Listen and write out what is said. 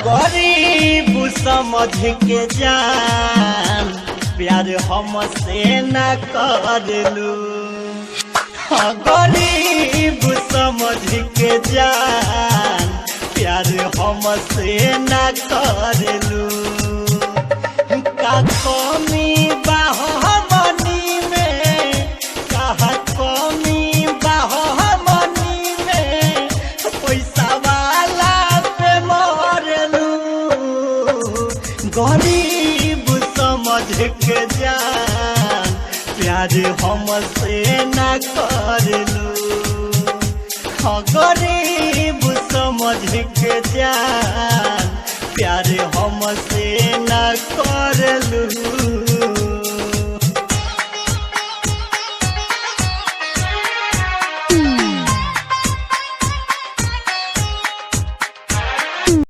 गरीब समझ के जान प्यार हमसे न करलू। गरीब समझ के जान प्यार हमसे न करलू। का कमी बाहमनी में, कहा कमी बाहमनी में, पैसा वाला पे मरलू। गरीब समझ के जान प्यार हमसे न करलू। गरीब समझ के जान